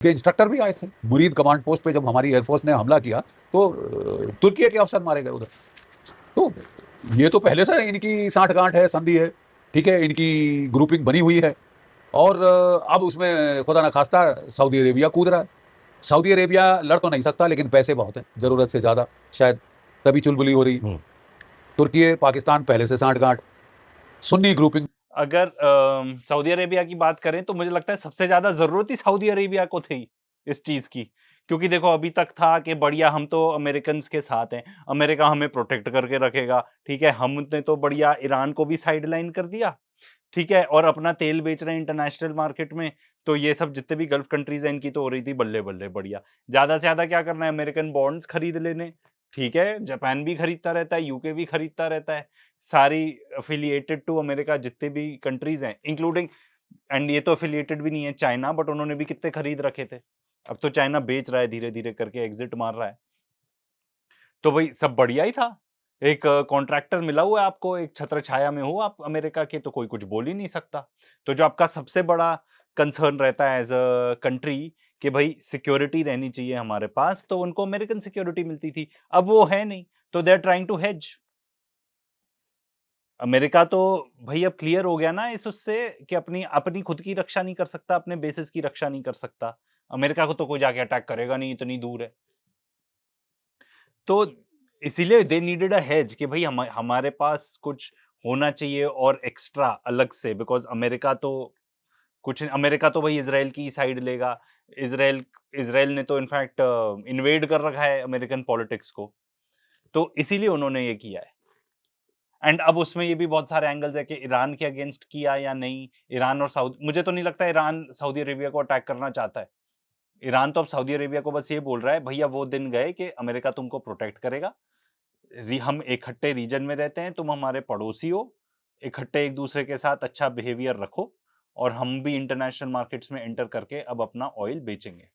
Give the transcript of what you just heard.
के इंस्ट्रक्टर भी आए थे। मुरीद कमांड पोस्ट पे जब हमारी एयरफोर्स ने हमला किया तो तुर्की के अफसर मारे गए उधर। तो ये तो पहले से इनकी साठगांठ है, संधि है, ठीक है, इनकी ग्रुपिंग बनी हुई है। और अब उसमें खुदा ना खास्ता सऊदी अरेबिया कूद रहा है। सऊदी अरेबिया लड़ तो नहीं सकता, लेकिन पैसे बहुत हैं, जरूरत से ज्यादा शायद, तभी चुलबुली हो रही। तुर्की पाकिस्तान पहले से साठगांठ, सुन्नी ग्रुपिंग। अगर सऊदी अरेबिया की बात करें तो मुझे लगता है सबसे ज्यादा जरूरत ही सऊदी अरेबिया को थी इस चीज की, क्योंकि देखो अभी तक था कि बढ़िया हम तो अमेरिकन के साथ हैं, अमेरिका हमें प्रोटेक्ट करके रखेगा, ठीक है, हमने तो बढ़िया ईरान को भी साइडलाइन कर दिया, ठीक है, और अपना तेल बेच रहे हैं इंटरनेशनल मार्केट में। तो ये सब जितने भी गल्फ कंट्रीज हैं इनकी तो हो रही थी बल्ले बल्ले बढ़िया। ज्यादा से ज्यादा क्या करना है, अमेरिकन बॉन्ड्स खरीद लेने, ठीक है, जापान भी खरीदता रहता है, यूके भी खरीदता रहता है, सारी अफिलिएटेड टू अमेरिका जितने भी कंट्रीज हैं इंक्लूडिंग, एंड ये तो अफिलिएटेड भी नहीं है चाइना, बट उन्होंने भी कितने खरीद रखे थे। अब तो चाइना बेच रहा है धीरे धीरे करके, एग्जिट मार रहा है। तो भाई सब बढ़िया ही था। एक कॉन्ट्रैक्टर मिला हुआ है आपको, एक छत्र छाया में हो आप अमेरिका के, तो कोई कुछ बोल ही नहीं सकता। तो जो आपका सबसे बड़ा कंसर्न रहता है एज अ कंट्री कि भाई सिक्योरिटी रहनी चाहिए हमारे पास, तो उनको अमेरिकन सिक्योरिटी मिलती थी, अब वो है नहीं, तो they are trying to hedge. America तो भाई अब क्लियर हो गया ना इस उससे कि अपनी अपनी खुद की रक्षा नहीं कर सकता, अपने बेसिस की रक्षा नहीं कर सकता। अमेरिका को तो कोई जाके अटैक करेगा नहीं, इतनी दूर है। तो इसीलिए दे नीडेड अ हेज कि भाई हमारे पास कुछ होना चाहिए और एक्स्ट्रा अलग से, बिकॉज अमेरिका तो भाई इसराइल की साइड लेगा। इसराइल इसराइल ने तो इनफैक्ट इन्वेड कर रखा है अमेरिकन पॉलिटिक्स को, तो इसीलिए उन्होंने ये किया है। एंड अब उसमें ये भी बहुत सारे एंगल्स है कि ईरान के अगेंस्ट किया या नहीं। ईरान और सऊदी, मुझे तो नहीं लगता ईरान सऊदी अरेबिया को अटैक करना चाहता है। ईरान तो अब सऊदी अरेबिया को बस ये बोल रहा है, भैया वो दिन गए कि अमेरिका तुमको प्रोटेक्ट करेगा, हम इकट्ठे रीजन में रहते हैं, तुम हमारे पड़ोसी हो, इकट्ठे एक दूसरे के साथ अच्छा बिहेवियर रखो, और हम भी इंटरनेशनल मार्केट्स में एंटर करके अब अपना ऑयल बेचेंगे।